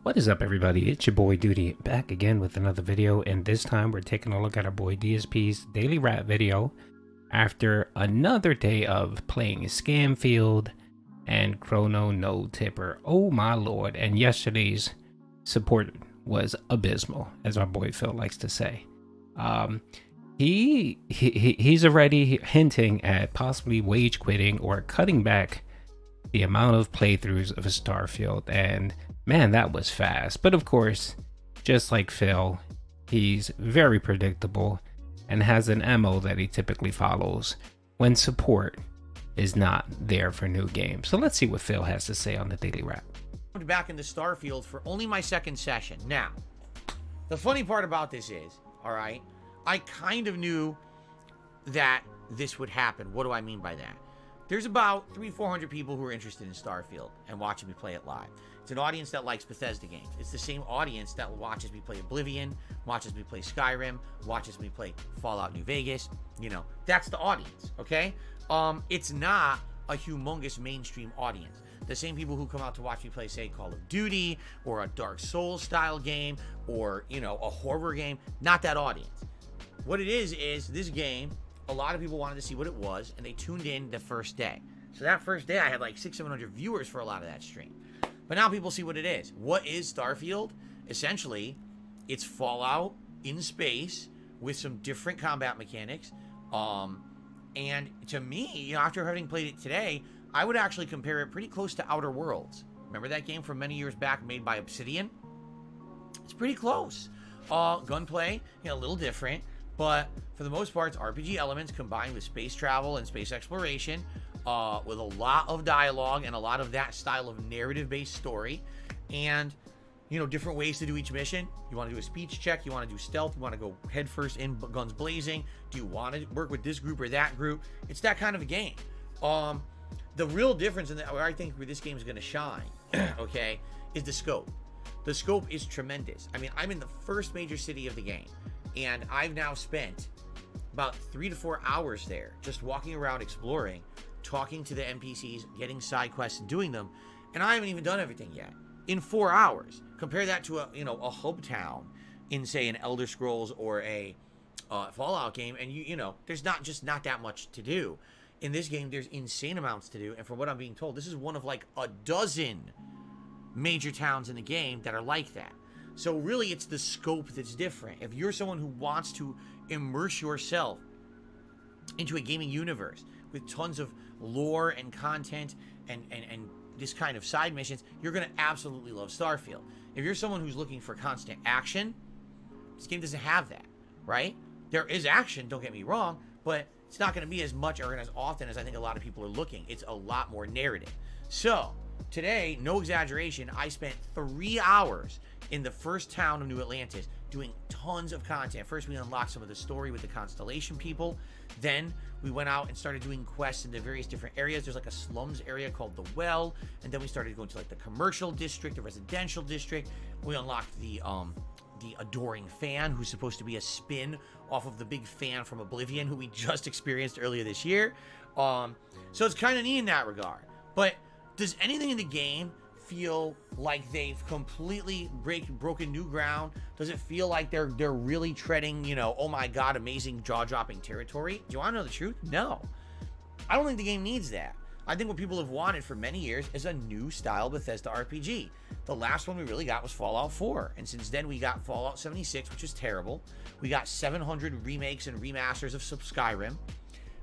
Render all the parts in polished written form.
What is up, everybody? It's your boy Duty back again with another video, and this time we're taking a look at our boy DSP's daily rap video after another day of playing ScamField and Chrono No Tipper. Oh my lord! And yesterday's support was abysmal, as our boy Phil likes to say. He's already hinting at possibly wage quitting or cutting back the amount of playthroughs of StarField, and man, that was fast. But of course, just like Phil, he's very predictable and has an MO that he typically follows when support is not there for new games. So let's see what Phil has to say on the daily wrap. Back into StarField for only my second session. Now, the funny part about this is, all right, I kind of knew that this would happen. What do I mean by that? There's about 300-400 people who are interested in StarField and watching me play it live. It's an audience that likes Bethesda games. It's the same audience that watches me play Oblivion, watches me play Skyrim, watches me play Fallout New Vegas. You know, that's the audience, okay? It's not a humongous mainstream audience. The same people who come out to watch me play, say, Call of Duty or a Dark Souls style game or, you know, a horror game, not that audience. What it is this game, a lot of people wanted to see what it was, and they tuned in the first day. So that first day, I had like 600-700 viewers for a lot of that stream. But now people see what it is. What is StarField? Essentially, it's Fallout in space with some different combat mechanics. And to me, you know, after having played it today, I would actually compare it pretty close to Outer Worlds. Remember that game from many years back made by Obsidian? It's pretty close. Gunplay, you know, a little different. But for the most part, it's RPG elements combined with space travel and space exploration, with a lot of dialogue and a lot of that style of narrative-based story. And, you know, different ways to do each mission. You want to do a speech check, you want to do stealth, you want to go headfirst in, guns blazing. Do you want to work with this group or that group? It's that kind of a game. The real difference in where I think where this game is going to shine, okay, is the scope. The scope is tremendous. I mean, I'm in the first major city of the game, and I've now spent about 3 to 4 hours there, just walking around, exploring, talking to the NPCs, getting side quests, and doing them, and I haven't even done everything yet. In 4 hours, compare that to a hub town in, say, an Elder Scrolls or a Fallout game, and you know, there's not that much to do. In this game, there's insane amounts to do, and from what I'm being told, this is one of like a dozen major towns in the game that are like that. So really, it's the scope that's different. If you're someone who wants to immerse yourself into a gaming universe with tons of lore and content and this kind of side missions, you're going to absolutely love StarField. If you're someone who's looking for constant action, this game doesn't have that, right? There is action, don't get me wrong, but it's not going to be as much or as often as I think a lot of people are looking. It's a lot more narrative. So today, no exaggeration, I spent 3 hours in the first town of New Atlantis doing tons of content. First, we unlocked some of the story with the Constellation people. Then we went out and started doing quests in the various different areas. There's like a slums area called the Well, and then we started going to like the commercial district, the residential district. We unlocked the adoring fan, who's supposed to be a spin off of the big fan from Oblivion, who we just experienced earlier this year. So it's kind of neat in that regard. But does anything in the game feel like they've completely broken new ground? Does it feel like they're really treading, you know, oh my god, amazing jaw-dropping territory? Do you want to know the truth? No. I don't think the game needs that. I think what people have wanted for many years is a new style Bethesda RPG. The last one we really got was Fallout 4, and since then we got Fallout 76, which is terrible. We got 700 remakes and remasters of Skyrim.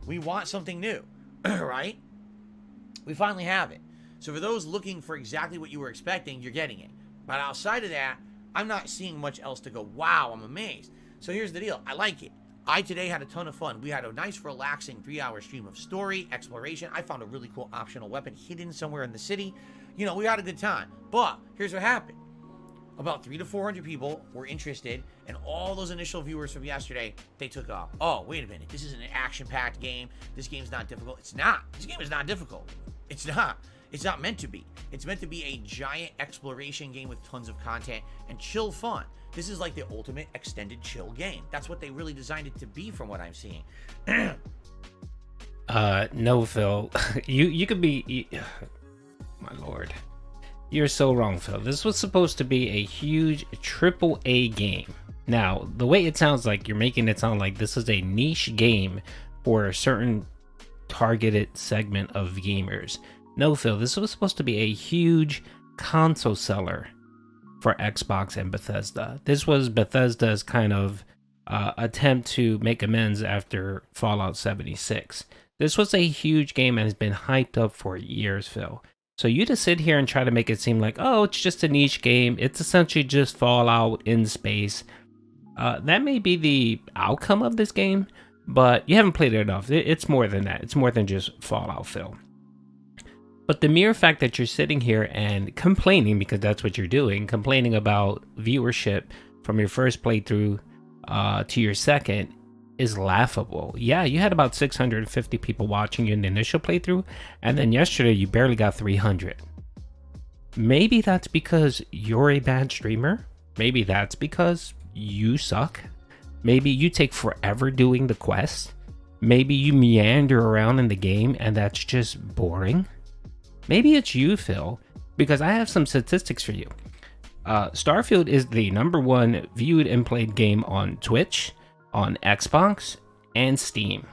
We want something new, right? We finally have it. So for those looking for exactly what you were expecting, you're getting it. But outside of that, I'm not seeing much else to go, wow, I'm amazed. So here's the deal. I like it. I today had a ton of fun. We had a nice, relaxing 3-hour stream of story, exploration. I found a really cool optional weapon hidden somewhere in the city. You know, we had a good time. But here's what happened. About 300 to 400 people were interested, and all those initial viewers from yesterday, they took off. Oh, wait a minute. This is an action-packed game. This game's not difficult. It's not. This game is not difficult. It's not. It's not meant to be. It's meant to be a giant exploration game with tons of content and chill fun. This is like the ultimate extended chill game. That's what they really designed it to be from what I'm seeing. No, Phil. You could be... My lord. You're so wrong, Phil. This was supposed to be a huge AAA game. Now, the way it sounds like, you're making it sound like this is a niche game for a certain targeted segment of gamers. No, Phil, this was supposed to be a huge console seller for Xbox and Bethesda. This was Bethesda's kind of attempt to make amends after Fallout 76. This was a huge game and has been hyped up for years, Phil. So you to sit here and try to make it seem like, oh, it's just a niche game. It's essentially just Fallout in space. That may be the outcome of this game, but you haven't played it enough. It's more than that. It's more than just Fallout, Phil. But the mere fact that you're sitting here and complaining, because that's what you're doing, complaining about viewership from your first playthrough to your second, is laughable. Yeah, you had about 650 people watching you in the initial playthrough, and then yesterday you barely got 300. Maybe that's because you're a bad streamer. Maybe that's because you suck. Maybe you take forever doing the quest. Maybe you meander around in the game and that's just boring. Maybe it's you, Phil, because I have some statistics for you. StarField is the #1 viewed and played game on Twitch, on Xbox, and Steam.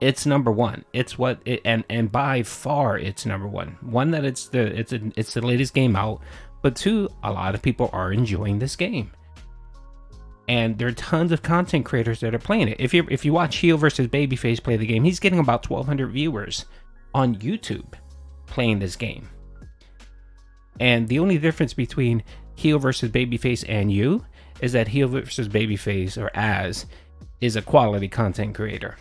It's #1. It's what it, and by far it's #1. One, that it's the latest game out, but two, a lot of people are enjoying this game. And there are tons of content creators that are playing it. If you watch Heel versus Babyface play the game, he's getting about 1,200 viewers on YouTube playing this game. And the only difference between Heel versus Babyface and you is that Heel versus Babyface, or Az, is a quality content creator.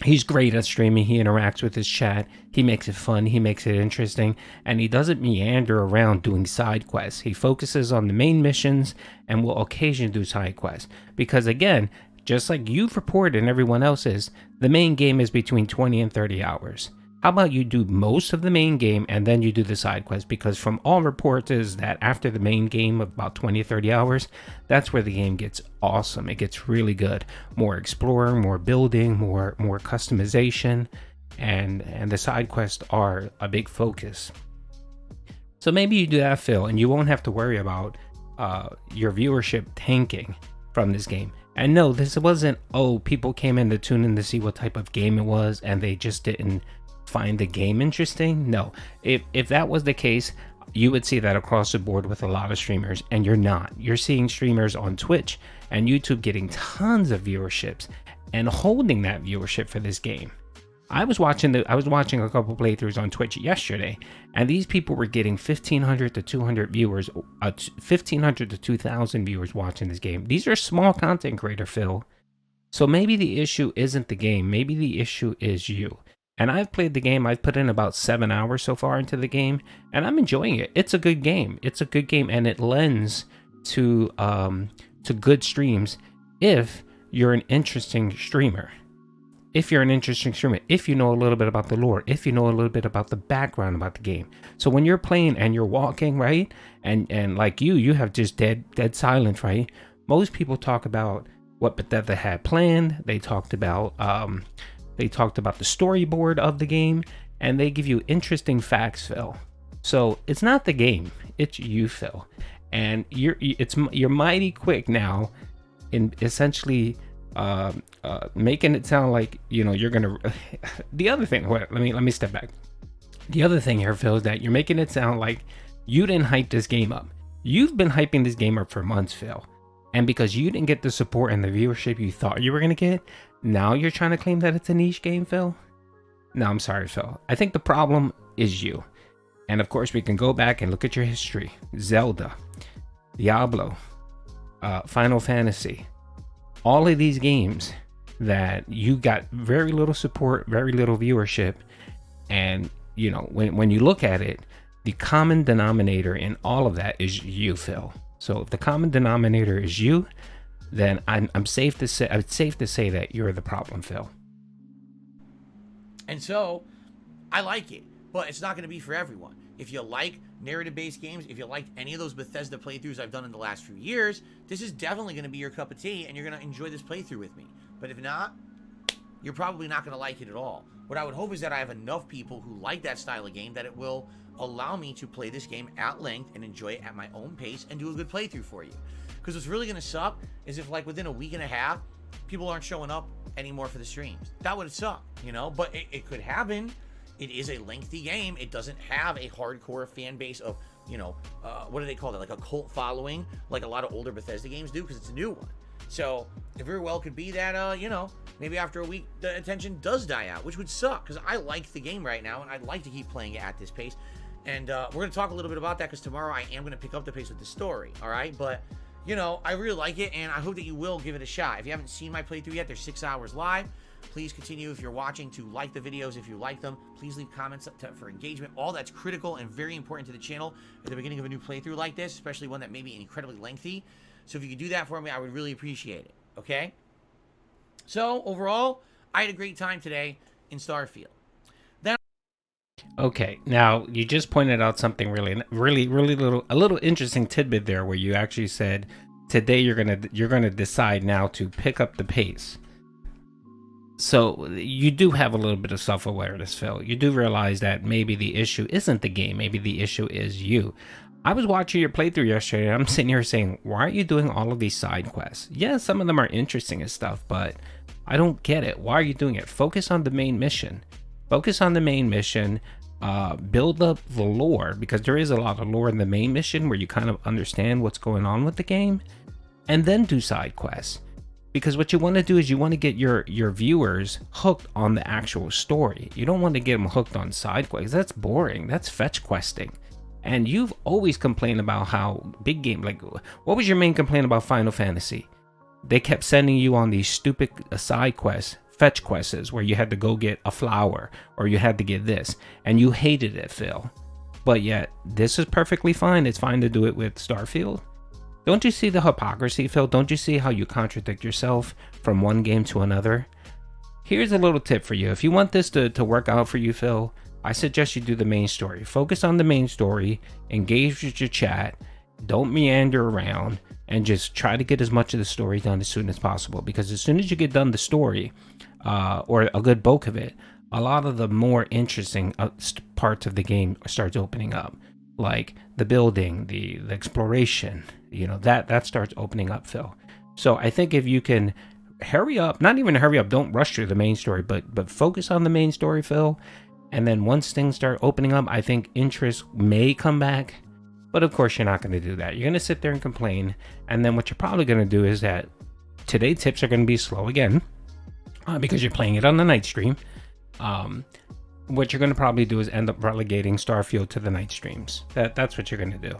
He's great at streaming. He interacts with his chat. He makes it fun. He makes it interesting. And he doesn't meander around doing side quests. He focuses on the main missions and will occasionally do side quests. Because again, just like you've reported and everyone else is, the main game is between 20 and 30 hours. How about you do most of the main game and then you do the side quest? Because from all reports is that after the main game of about 20 or 30 hours, that's where the game gets awesome. It gets really good. More exploring, more building, more customization, and the side quests are a big focus. So maybe you do that, Phil, and you won't have to worry about your viewership tanking from this game. And no, this wasn't, oh, people came in to tune in to see what type of game it was and they just didn't find the game interesting. No, if that was the case, you would see that across the board with a lot of streamers, and you're not. You're seeing streamers on Twitch and YouTube getting tons of viewerships and holding that viewership for this game. I was watching a couple playthroughs on Twitch yesterday, and these people were getting 1,500 to 200 viewers, 1,500 to 2,000 viewers watching this game. These are small content creator, Phil. So maybe the issue isn't the game. Maybe the issue is you. And I've played the game. I've put in about 7 hours so far into the game, and I'm enjoying it. It's a good game. It's a good game, and it lends to good streams if you're an interesting streamer. If you're an interesting streamer, if you know a little bit about the lore, if you know a little bit about the background about the game. So when you're playing and you're walking, right, and like you have just dead silence, right? Most people talk about what Bethesda had planned. They talked about the storyboard of the game, and they give you interesting facts, Phil. So it's not the game, it's you, Phil. And you're mighty quick now in essentially making it sound like, you know, you're gonna. The other thing, let me step back. The other thing here, Phil, is that you're making it sound like you didn't hype this game up. You've been hyping this game up for months, Phil. And because you didn't get the support and the viewership you thought you were gonna get, now you're trying to claim that it's a niche game, Phil? No, I'm sorry, Phil. I think the problem is you. And of course, we can go back and look at your history. Zelda, Diablo, Final Fantasy. All of these games that you got very little support, very little viewership. And, you know, when you look at it, the common denominator in all of that is you, Phil. So if the common denominator is you, then I'm safe to say that you're the problem, Phil. And so, I like it, but it's not going to be for everyone. If you like narrative-based games, if you liked any of those Bethesda playthroughs I've done in the last few years, this is definitely going to be your cup of tea, and you're going to enjoy this playthrough with me. But if not, you're probably not going to like it at all. What I would hope is that I have enough people who like that style of game that it will allow me to play this game at length and enjoy it at my own pace and do a good playthrough for you. Because what's really going to suck is if, like, within a week and a half, people aren't showing up anymore for the streams. That would suck, you know? But it could happen. It is a lengthy game. It doesn't have a hardcore fan base of, you know, what do they call it? Like a cult following, like a lot of older Bethesda games do, because it's a new one. So it very well could be that, you know, maybe after a week, the attention does die out, which would suck, because I like the game right now, and I'd like to keep playing it at this pace. And we're going to talk a little bit about that, because tomorrow I am going to pick up the pace with the story, all right? But, you know, I really like it, and I hope that you will give it a shot. If you haven't seen my playthrough yet, they're 6 hours live. Please continue, if you're watching, to like the videos if you like them. Please leave comments for engagement. All that's critical and very important to the channel at the beginning of a new playthrough like this, especially one that may be incredibly lengthy. So if you could do that for me, I would really appreciate it, okay? So, overall, I had a great time today in StarField. Okay, now you just pointed out something really a little interesting tidbit there, where you actually said today you're gonna decide now to pick up the pace. So you do have a little bit of self-awareness, Phil. You do realize that maybe the issue isn't the game, maybe the issue is you. I was watching your playthrough yesterday, and I'm sitting here saying, why are you doing all of these side quests? Yeah, some of them are interesting and stuff, but I don't get it. Why are you doing it? Focus on the main mission. Focus on the main mission. Build up the lore, because there is a lot of lore in the main mission where you kind of understand what's going on with the game, and then do side quests. Because what you want to do is you want to get your viewers hooked on the actual story. You don't want to get them hooked on side quests. That's boring. That's fetch questing. And you've always complained about how big game, like, what was your main complaint about Final Fantasy? They kept sending you on these stupid side quests, fetch quests, where you had to go get a flower or you had to get this, and you hated it, Phil. But yet this is perfectly fine. It's fine to do it with StarField. Don't you see the hypocrisy, Phil? Don't you see how you contradict yourself from one game to another? Here's a little tip for you. If you want this to work out for you, Phil, I suggest you do the main story. Focus on the main story, engage with your chat, don't meander around, and just try to get as much of the story done as soon as possible. Because as soon as you get done the story, or a good bulk of it, a lot of the more interesting parts of the game starts opening up. Like the building, the exploration, you know, that starts opening up, Phil. So I think if you can hurry up, not even hurry up, don't rush through the main story, but focus on the main story, Phil. And then once things start opening up, I think interest may come back. But of course, you're not going to do that. You're going to sit there and complain. And then what you're probably going to do is that today tips are going to be slow again, because you're playing it on the night stream. What you're going to probably do is end up relegating StarField to the night streams. That's what you're going to do,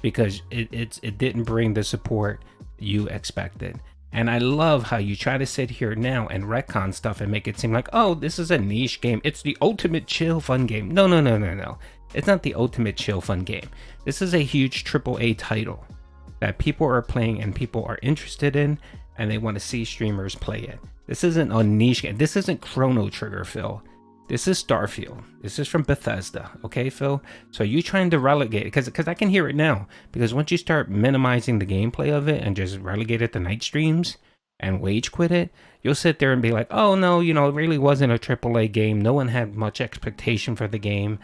because it didn't bring the support you expected. And I love how you try to sit here now and retcon stuff and make it seem like, oh, this is a niche game. It's the ultimate chill fun game. No. It's not the ultimate chill fun game. This is a huge AAA title that people are playing and people are interested in, and they want to see streamers play it. This isn't a niche game. This isn't Chrono Trigger, Phil. This is StarField. This is from Bethesda, okay, Phil? So you trying to relegate it, because I can hear it now. Because once you start minimizing the gameplay of it and just relegate it to night streams and wage quit it, you'll sit there and be like, oh no, you know, it really wasn't a AAA game. No one had much expectation for the game.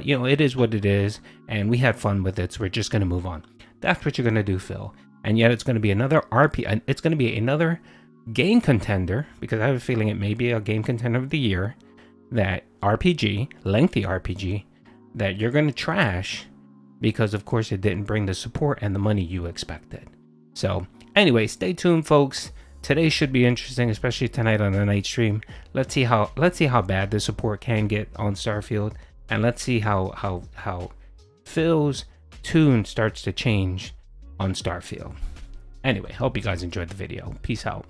You know, it is what it is, and we had fun with it, so we're just gonna move on. That's what you're gonna do, Phil. And yet it's gonna be another it's gonna be another game contender, because I have a feeling it may be a game contender of the year. That RPG, lengthy RPG, that you're going to trash because, of course, it didn't bring the support and the money you expected. So, anyway, stay tuned, folks. Today should be interesting, especially tonight on the night stream. Let's see how bad the support can get on StarField, and let's see how Phil's tune starts to change on StarField. Anyway, hope you guys enjoyed the video. Peace out.